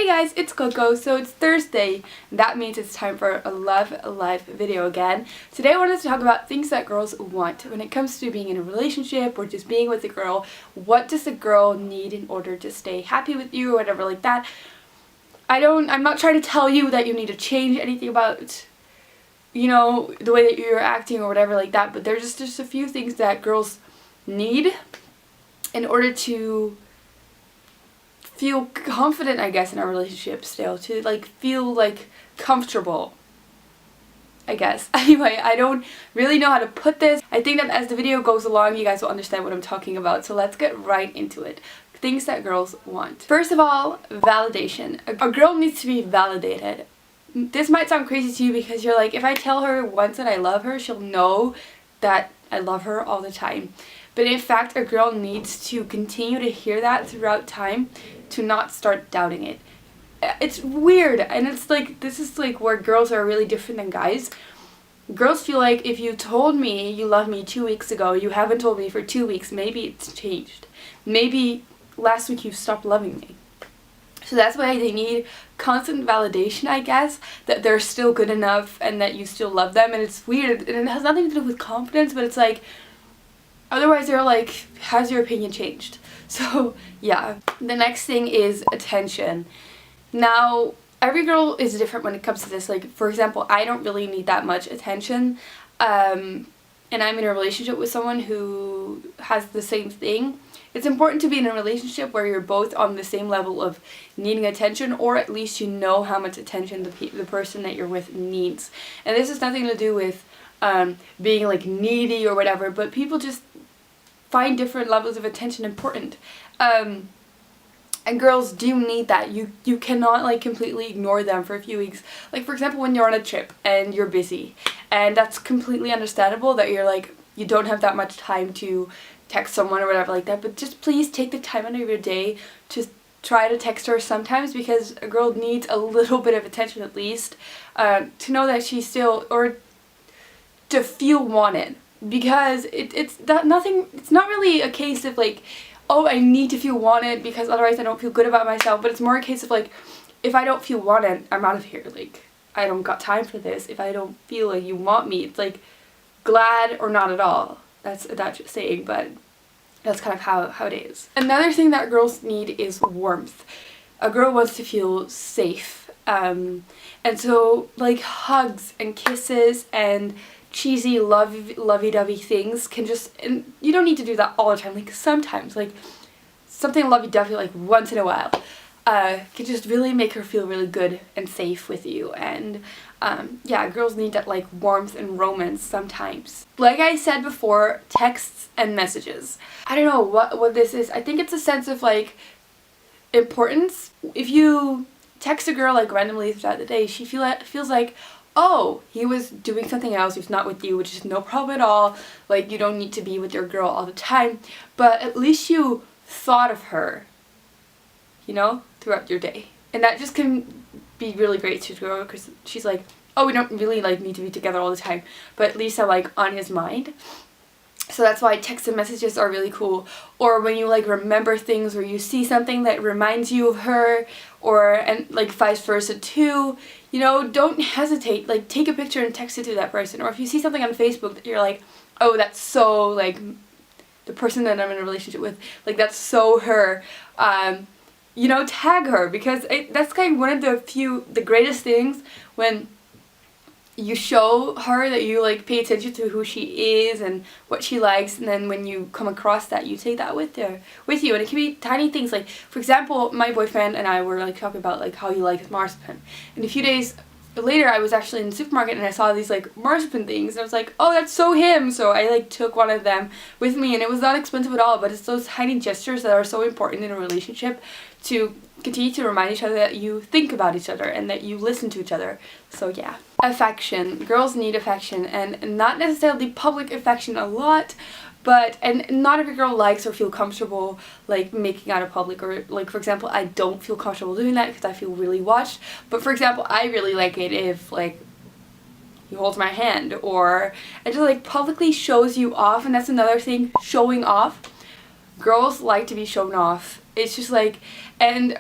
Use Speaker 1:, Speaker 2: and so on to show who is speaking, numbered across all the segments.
Speaker 1: Hey guys, it's Coco. So it's Thursday, and that means it's time for a LoveLife video again. Today I wanted to talk about things that girls want when it comes to being in a relationship or just being with a girl. What does a girl need in order to stay happy with you or whatever like that? I'm not trying to tell you that you need to change anything about, you know, the way that you're acting or whatever like that, but there's just a few things that girls need in order to feel confident, I guess, in our relationship still, to like feel like comfortable, I guess. Anyway, I don't really know how to put this. I think that as the video goes along you guys will understand what I'm talking about, so let's get right into it. Things that girls want. First of all, validation. A girl needs to be validated. This might sound crazy to you because you're like, if I tell her once that I love her, she'll know that I love her all the time. But in fact, a girl needs to continue to hear that throughout time to not start doubting it. It's weird, and it's like, this is like where girls are really different than guys. Girls feel like if you told me you love me 2 weeks ago, you haven't told me for 2 weeks, maybe it's changed. Maybe last week you stopped loving me. So that's why they need constant validation, I guess, that they're still good enough and that you still love them. And it's weird, and it has nothing to do with confidence, but it's like, otherwise they're like, has your opinion changed? So yeah. The next thing is attention. Now, every girl is different when it comes to this. Like, for example, I don't really need that much attention. And I'm in a relationship with someone who has the same thing. It's important to be in a relationship where you're both on the same level of needing attention, or at least you know how much attention the person that you're with needs. And this has nothing to do with being like needy or whatever, but people just find different levels of attention important. And girls do need that. You cannot like completely ignore them for a few weeks. Like, for example, when you're on a trip and you're busy, and that's completely understandable that you're like, you don't have that much time to text someone or whatever like that, but just please take the time out of your day to try to text her sometimes, because a girl needs a little bit of attention at least, to know that she's still, or to feel wanted. Because it's not really a case of like, oh, I need to feel wanted because otherwise I don't feel good about myself, but it's more a case of like, if I don't feel wanted, I'm out of here. Like, I don't got time for this. If I don't feel like you want me, it's like, glad or not at all. That's a Dutch saying, but that's kind of how it is. Another thing that girls need is warmth. A girl wants to feel safe. And so like hugs and kisses and cheesy lovey-dovey things can just, and you don't need to do that all the time, like sometimes, like something lovey-dovey like once in a while can just really make her feel really good and safe with you. And yeah, girls need that like warmth and romance sometimes. Like I said before, texts and messages. I don't know what this is. I think it's a sense of like importance. If you text a girl like randomly throughout the day, she feels like, oh, he was doing something else, he's not with you, which is no problem at all. Like, you don't need to be with your girl all the time, but at least you thought of her, you know, throughout your day. And that just can be really great to a girl, because she's like, oh, we don't really like need to be together all the time, but at least I'm like on his mind. So that's why text and messages are really cool. Or when you like remember things, or you see something that reminds you of her, and like vice versa too, you know, don't hesitate. Like, take a picture and text it to that person. Or if you see something on Facebook that you're like, oh, that's so like the person that I'm in a relationship with, like that's so her, you know, tag her, because that's kind of one of the greatest things when you show her that you like pay attention to who she is and what she likes, and then when you come across that, you take that with you. And it can be tiny things. Like, for example, my boyfriend and I were like talking about like how he likes marzipan, and a few days later I was actually in the supermarket and I saw these like marzipan things, and I was like, oh, that's so him. So I like took one of them with me, and it was not expensive at all, but it's those tiny gestures that are so important in a relationship, to continue to remind each other that you think about each other and that you listen to each other. So yeah. Affection. Girls need affection, and not necessarily public affection a lot, but, and not every girl likes or feel comfortable like making out in public, or like, for example, I don't feel comfortable doing that because I feel really watched. But for example, I really like it if like he holds my hand, or it just like publicly shows you off. And that's another thing, showing off. Girls like to be shown off. It's just like, and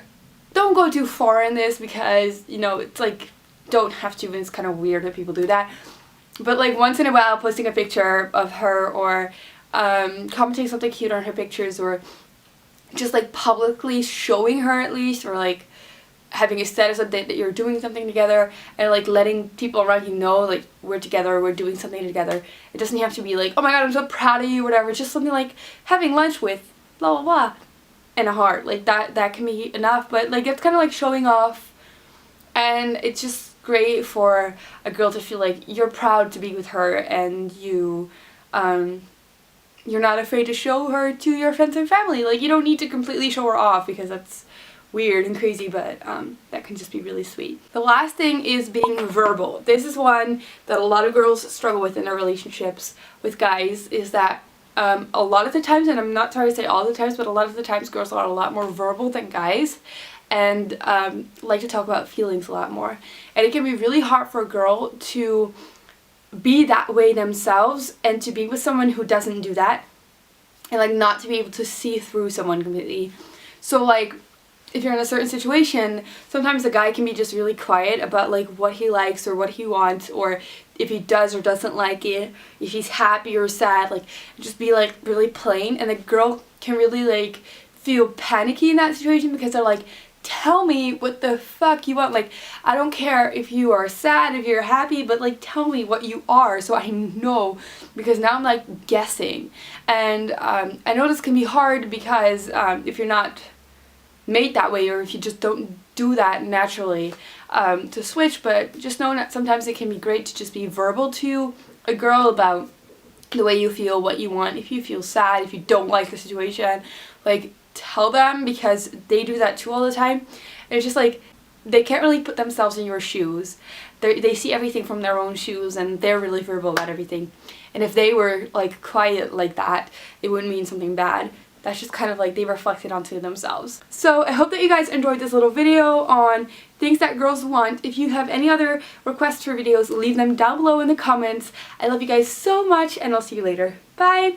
Speaker 1: don't go too far in this because, you know, it's like, don't have to, and it's kind of weird that people do that. But like once in a while posting a picture of her, or commenting something cute on her pictures, or just like publicly showing her at least, or like having a status update that you're doing something together, and like letting people around you know like we're together, we're doing something together. It doesn't have to be like, oh my god, I'm so proud of you, whatever. It's just something like having lunch with blah blah blah and a heart, like that can be enough. But like it's kind of like showing off, and it's just great for a girl to feel like you're proud to be with her, and you're not afraid to show her to your friends and family. Like you don't need to completely show her off because that's weird and crazy, but that can just be really sweet. The last thing is being verbal. This is one that a lot of girls struggle with in their relationships with guys, is that a lot of the times, and I'm not sorry to say all the times, but a lot of the times girls are a lot more verbal than guys, and like to talk about feelings a lot more. And it can be really hard for a girl to be that way themselves and to be with someone who doesn't do that, and like not to be able to see through someone completely. So like if you're in a certain situation, sometimes the guy can be just really quiet about like what he likes or what he wants, or if he does or doesn't like it, if he's happy or sad, like just be like really plain. And the girl can really like feel panicky in that situation because they're like, tell me what the fuck you want. Like, I don't care if you are sad, if you're happy, but like tell me what you are so I know, because now I'm like guessing. And I know this can be hard because if you're not made that way, or if you just don't do that naturally, to switch. But just know that sometimes it can be great to just be verbal to a girl about the way you feel, what you want. If you feel sad, if you don't like the situation, like tell them, because they do that too all the time. And it's just like they can't really put themselves in your shoes. They see everything from their own shoes, and they're really verbal about everything. And if they were like quiet like that, it wouldn't mean something bad. That's just kind of like they reflected onto themselves. So I hope that you guys enjoyed this little video on things that girls want. If you have any other requests for videos, leave them down below in the comments. I love you guys so much, and I'll see you later. Bye!